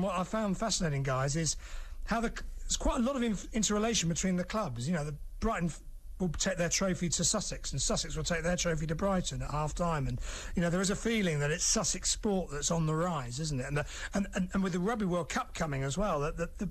what I found fascinating, guys, is how there's quite a lot of interrelation between the clubs. You know, the Brighton will take their trophy to Sussex, and Sussex will take their trophy to Brighton at half-time. And, you know, there is a feeling that it's Sussex sport that's on the rise, isn't it? And with the Rugby World Cup coming as well, the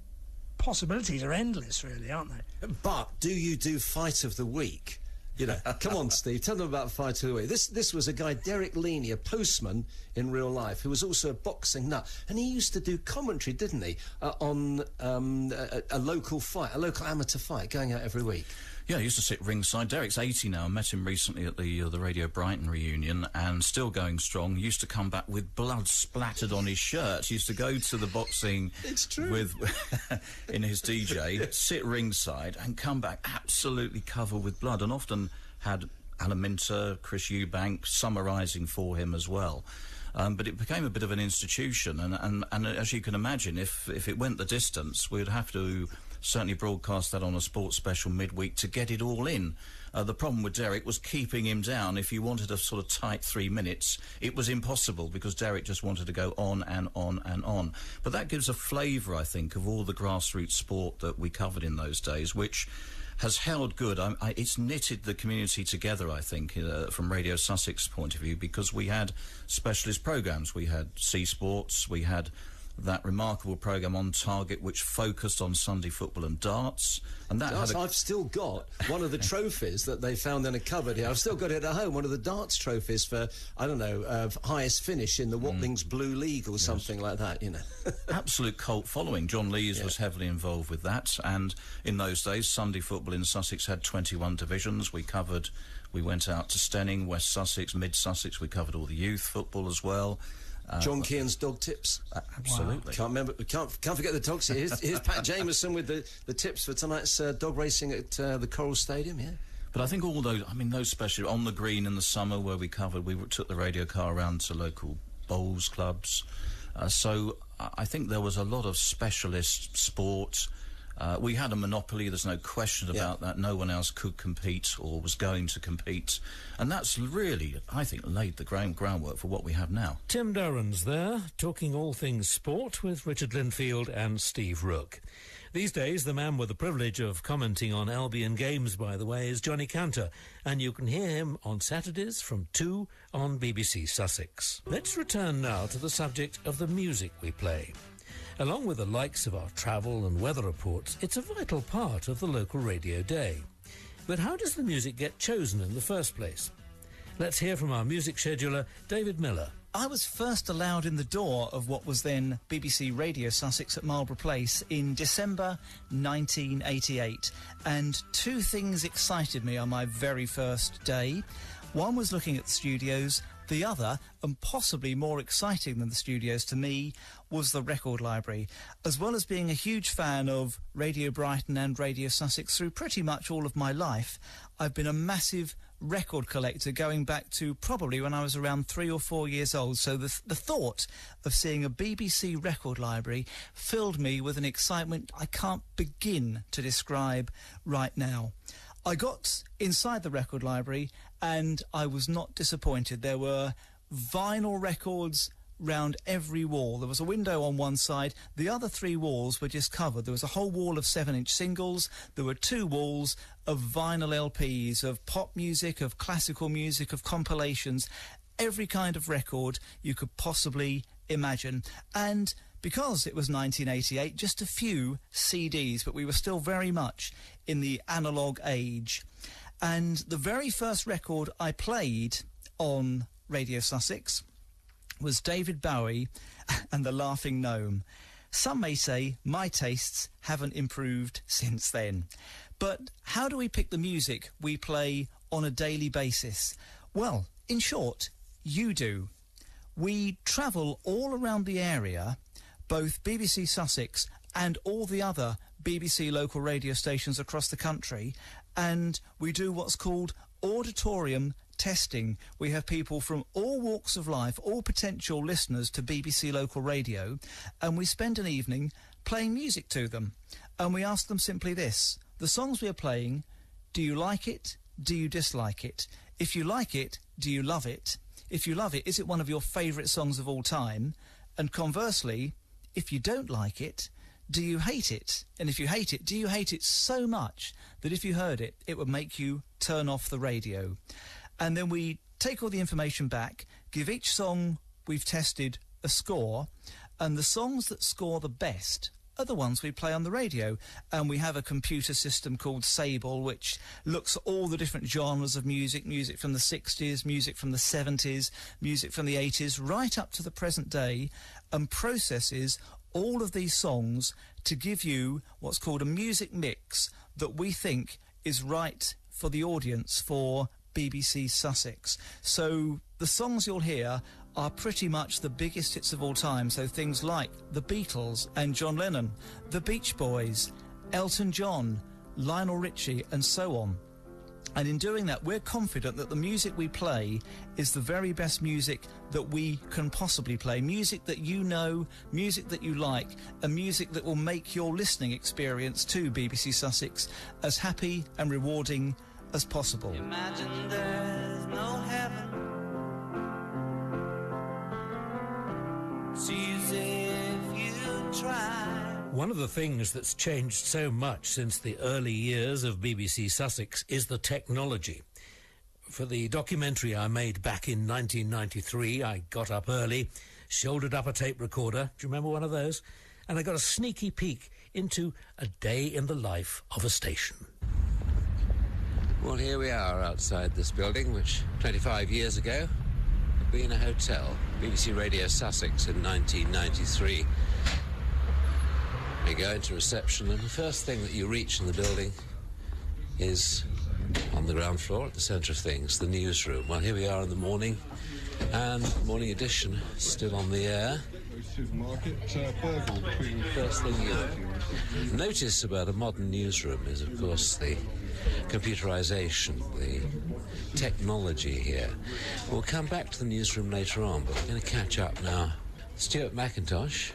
possibilities are endless, really, aren't they? But do you do Fight of the Week? You know, come on, Steve, tell them about Fight of the Week. This was a guy, Derek Leaney, a postman in real life, who was also a boxing nut. And he used to do commentary, didn't he, on a local fight, a local amateur fight, going out every week. Yeah, he used to sit ringside. Derek's 80 now. I met him recently at the Radio Brighton reunion, and still going strong. He used to come back with blood splattered on his shirt. He used to go to the boxing it's true. with in his DJ, sit ringside, and come back absolutely covered with blood, and often had Alan Minter, Chris Eubank summarising for him as well. But it became a bit of an institution, and as you can imagine, if it went the distance, we'd have to certainly broadcast that on a sports special midweek to get it all in. The problem with Derek was keeping him down. If you wanted a sort of tight 3 minutes, it was impossible, because Derek just wanted to go on and on and on. But that gives a flavour, I think, of all the grassroots sport that we covered in those days, which has held good. It's knitted the community together, I think, from Radio Sussex point of view, because we had specialist programmes. We had Sea Sports, we had that remarkable programme On Target, which focused on Sunday football and darts. And that I've still got one of the trophies that they found in a cupboard here. I've still got it at home, one of the darts trophies for, I don't know, highest finish in the Watlings Blue League or something like that, you know. Absolute cult following. John Lees was heavily involved with that, and in those days, Sunday football in Sussex had 21 divisions. We went out to Stenning, West Sussex, Mid Sussex. We covered all the youth football as well. John Kearns dog tips. Absolutely. Wow. Can't forget the dogs. Here's Pat Jameson with the tips for tonight's dog racing at the Coral Stadium. Yeah. But I think all those special on the green in the summer where we took the radio car around to local bowls clubs. So I think there was a lot of specialist sport. We had a monopoly, there's no question about that. No one else could compete or was going to compete. And that's really, I think, laid the groundwork for what we have now. Tim Durran's there, talking all things sport with Richard Linfield and Steve Rook. These days, the man with the privilege of commenting on Albion games, by the way, is Johnny Cantor, and you can hear him on Saturdays from 2 on BBC Sussex. Let's return now to the subject of the music we play. Along with the likes of our travel and weather reports, it's a vital part of the local radio day. But how does the music get chosen in the first place? Let's hear from our music scheduler, David Miller. I was first allowed in the door of what was then BBC Radio Sussex at Marlborough Place in December 1988. And two things excited me on my very first day. One was looking at the studios. The other, and possibly more exciting than the studios to me, was the record library. As well as being a huge fan of Radio Brighton and Radio Sussex through pretty much all of my life, I've been a massive record collector going back to probably when I was around 3 or 4 years old. So the thought of seeing a BBC record library filled me with an excitement I can't begin to describe right now. I got inside the record library and I was not disappointed. There were vinyl records round every wall. There was a window on one side. The other 3 walls were just covered. There was a whole wall of 7-inch singles. There were 2 walls of vinyl LPs, of pop music, of classical music, of compilations, every kind of record you could possibly imagine. And because it was 1988, just a few CDs, but we were still very much in the analogue age. And the very first record I played on Radio Sussex was David Bowie and the Laughing Gnome. Some may say my tastes haven't improved since then. But how do we pick the music we play on a daily basis? Well, in short, you do. We travel all around the area, both BBC Sussex and all the other BBC local radio stations across the country, and we do what's called auditorium testing. We have people from all walks of life, all potential listeners to BBC local radio, and we spend an evening playing music to them. And we ask them simply this: the songs we are playing, do you like it? Do you dislike it? If you like it, do you love it? If you love it, is it one of your favourite songs of all time? And conversely, if you don't like it, do you hate it? And if you hate it, do you hate it so much that if you heard it, it would make you turn off the radio? And then we take all the information back, give each song we've tested a score, and the songs that score the best are the ones we play on the radio. And we have a computer system called Sable, which looks at all the different genres of music, music from the 60s, music from the 70s, music from the 80s, right up to the present day, and processes all of these songs to give you what's called a music mix that we think is right for the audience for BBC Sussex. So the songs you'll hear are pretty much the biggest hits of all time, so things like the Beatles and John Lennon, the Beach Boys, Elton John, Lionel Richie, and so on. And in doing that, we're confident that the music we play is the very best music that we can possibly play. Music that you know, music that you like, and music that will make your listening experience to BBC Sussex as happy and rewarding as possible. Imagine there's no heaven. See as if you try. One of the things that's changed so much since the early years of BBC Sussex is the technology. For the documentary I made back in 1993, I got up early, shouldered up a tape recorder, do you remember one of those? And I got a sneaky peek into a day in the life of a station. Well, here we are outside this building, which 25 years ago had been a hotel. BBC Radio Sussex in 1993. You go into reception, and the first thing that you reach in the building is on the ground floor at the centre of things, the newsroom. Well, here we are in the morning, and Morning Edition still on the air. First thing you notice about a modern newsroom is, of course, the computerisation, the technology here. We'll come back to the newsroom later on, but we're going to catch up now. Stuart McIntosh,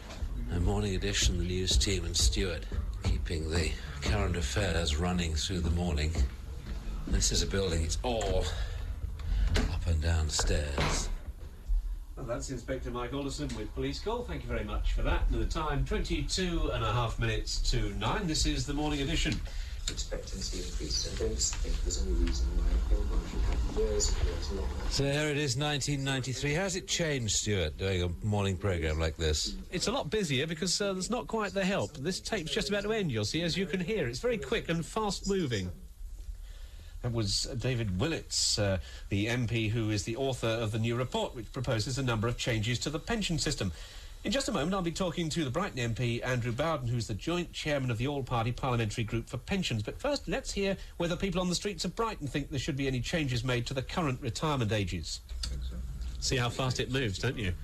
and Morning Edition, the news team, and Stuart keeping the current affairs running through the morning. This is a building, it's all up and down stairs. Well, that's Inspector Mike Alderson with Police Call. Thank you very much for that. And the time, 22.5 minutes to 9. This is the Morning Edition. Expectancy increases. I don't think there's any reason why Hillman should have years and years longer. So here it is, 1993. How's it changed, Stuart, doing a morning programme like this? It's a lot busier because there's not quite the help. This tape's just about to end, you'll see, as you can hear. It's very quick and fast-moving. That was David Willits, the MP who is the author of the new report, which proposes a number of changes to the pension system. In just a moment, I'll be talking to the Brighton MP, Andrew Bowden, who's the joint chairman of the All-Party Parliamentary Group for Pensions. But first, let's hear whether people on the streets of Brighton think there should be any changes made to the current retirement ages. See how fast it moves, don't you?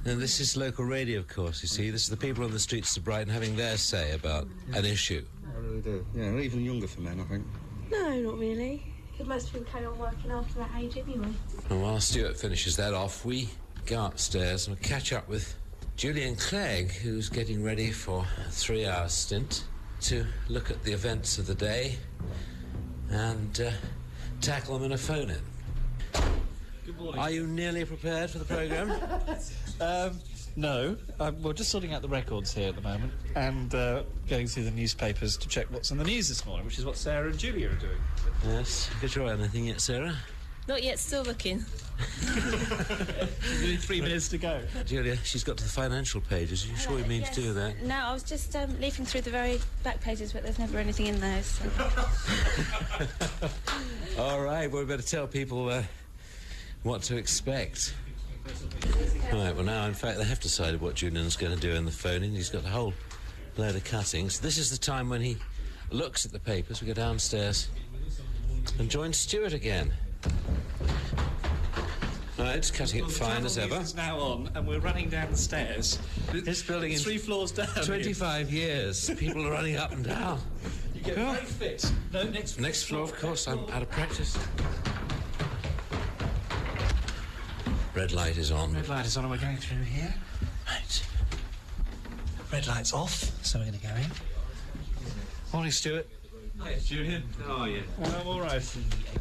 And this is local radio, of course, you see. This is the people on the streets of Brighton having their say about an issue. I really do. Yeah, even younger for men, I think. No, not really. Because most people carry on working after that age anyway. And while Stuart finishes that off, we go upstairs and we'll catch up with Julian Clegg, who's getting ready for a 3-hour stint to look at the events of the day and tackle them in a phone-in. Good morning. Are you nearly prepared for the programme? No. We're just sorting out the records here at the moment and going through the newspapers to check what's in the news this morning, which is what Sarah and Julia are doing. Yes. Have you tried anything yet, Sarah? Not yet, still looking. Only 3 minutes to go. Julia, she's got to the financial pages. Are you sure you mean to do that? No, I was just leafing through the very back pages, but there's never anything in those. So. All right, well, we better tell people what to expect. Right, well, now, in fact, they have decided what Julian's going to do in the phone-in. He's got a whole load of cuttings. This is the time when he looks at the papers. We go downstairs and join Stuart again. Right, cutting it fine as ever. It's now on, and we're running down the stairs. This building is 3 floors down. 25 years. People are running up and down. You get very fit. No, next floor, of course. I'm out of practice. Red light is on. Red light is on, and we're going through here. Right. Red light's off, so we're going to go in. Morning, Stuart. Hi, Julian. How are you? I'm all right.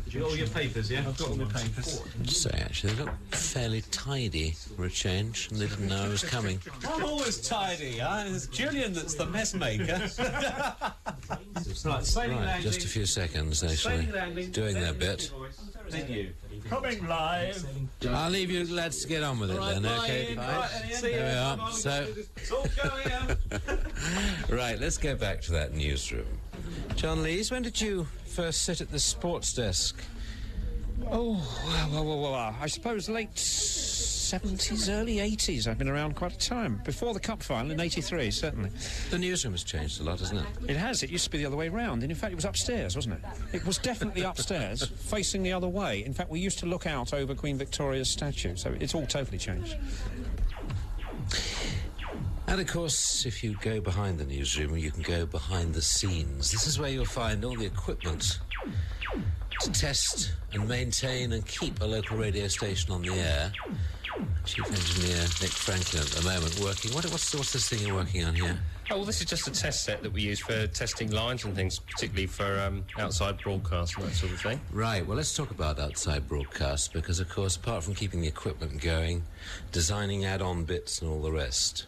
You got all your papers, yeah? I've got all my papers. So actually, they look fairly tidy for a change, and they didn't know I was coming. I'm always tidy. It's Julian that's the mess maker. Right, sailing Right, landing. just a few seconds, actually, Sailing landing. doing their bit. Thank you. Coming live. I'll leave you lads to get on with it then, okay? There we are. So, It's all going out. right, let's go back to that newsroom. John Lees, when did you first sit at the sports desk? Oh, well, I suppose late 70s, early 80s. I've been around quite a time. Before the Cup final in 83, certainly. The newsroom has changed a lot, hasn't it? It has. It used to be the other way round. And in fact, it was upstairs, wasn't it? It was definitely upstairs, facing the other way. In fact, we used to look out over Queen Victoria's statue. So it's all totally changed. And of course, if you go behind the newsroom, you can go behind the scenes. This is where you'll find all the equipment to test and maintain and keep a local radio station on the air. Chief Engineer Nick Franklin at the moment working. What's this thing you're working on here? Oh, well, this is just a test set that we use for testing lines and things, particularly for outside broadcast and that sort of thing. Right, well, let's talk about outside broadcast, because, of course, apart from keeping the equipment going, designing add-on bits and all the rest,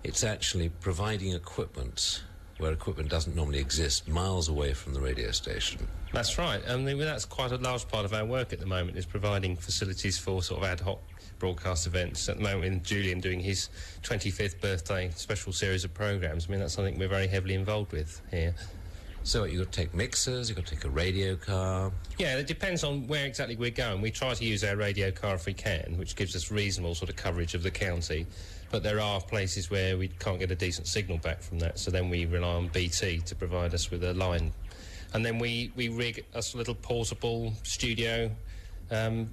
it's actually providing equipment where equipment doesn't normally exist, miles away from the radio station. That's right. I mean, that's quite a large part of our work at the moment, is providing facilities for sort of ad hoc broadcast events. At the moment, with Julian doing his 25th birthday special series of programmes, I mean, that's something we're very heavily involved with here. So you've got to take mixers, you've got to take a radio car. Yeah, it depends on where exactly we're going. We try to use our radio car if we can, which gives us reasonable sort of coverage of the county. But there are places where we can't get a decent signal back from that, so then we rely on BT to provide us with a line. And then we rig us a little portable studio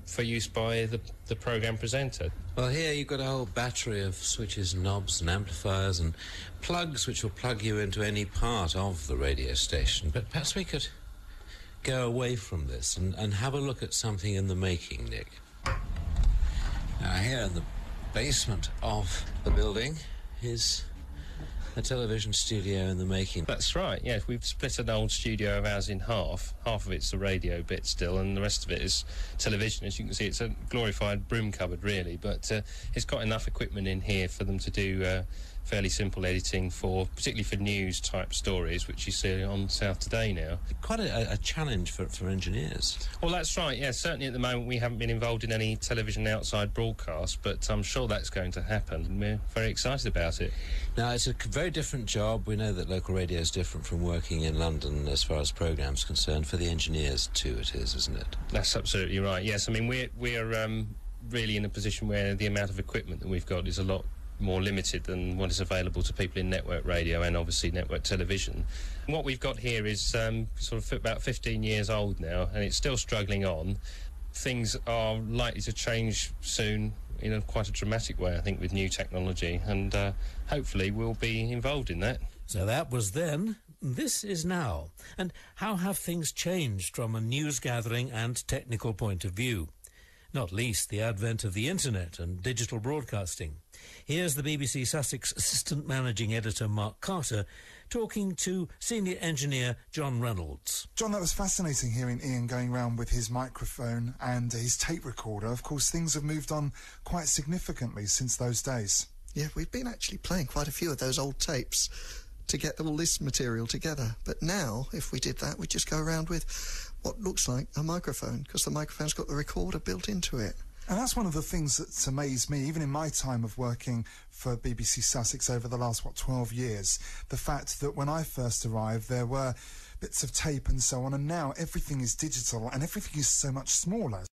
for use by the programme presenter. Well, here you've got a whole battery of switches, knobs and amplifiers and plugs which will plug you into any part of the radio station. But perhaps we could go away from this and have a look at something in the making, Nick. Now, here in the basement of the building is a television studio in the making. That's right, yes. We've split an old studio of ours in half. Half of it's the radio bit still, and the rest of it is television. As you can see, it's a glorified broom cupboard, really, but it's got enough equipment in here for them to do fairly simple editing, particularly for news-type stories, which you see on South Today now. Quite a challenge for engineers. Well, that's right, yeah. Certainly at the moment we haven't been involved in any television outside broadcast, but I'm sure that's going to happen, and we're very excited about it. Now, it's a very different job. We know that local radio is different from working in London as far as programmes concerned. For the engineers, too, it is, isn't it? That's absolutely right, yes. I mean, we're really in a position where the amount of equipment that we've got is a lot more limited than what is available to people in network radio and obviously network television. And what we've got here is sort of about 15 years old now, and it's still struggling on. Things are likely to change soon in quite a dramatic way, I think, with new technology, and hopefully we'll be involved in that. So that was then. This is now. And how have things changed from a news gathering and technical point of view? Not least the advent of the internet and digital broadcasting. Here's the BBC Sussex Assistant Managing Editor Mark Carter talking to Senior Engineer John Reynolds. John, that was fascinating hearing Ian going round with his microphone and his tape recorder. Of course, things have moved on quite significantly since those days. Yeah, we've been actually playing quite a few of those old tapes to get all this material together. But now, if we did that, we'd just go around with what looks like a microphone, because the microphone's got the recorder built into it. And that's one of the things that's amazed me, even in my time of working for BBC Sussex over the last, 12 years, the fact that when I first arrived there were bits of tape and so on, and now everything is digital and everything is so much smaller.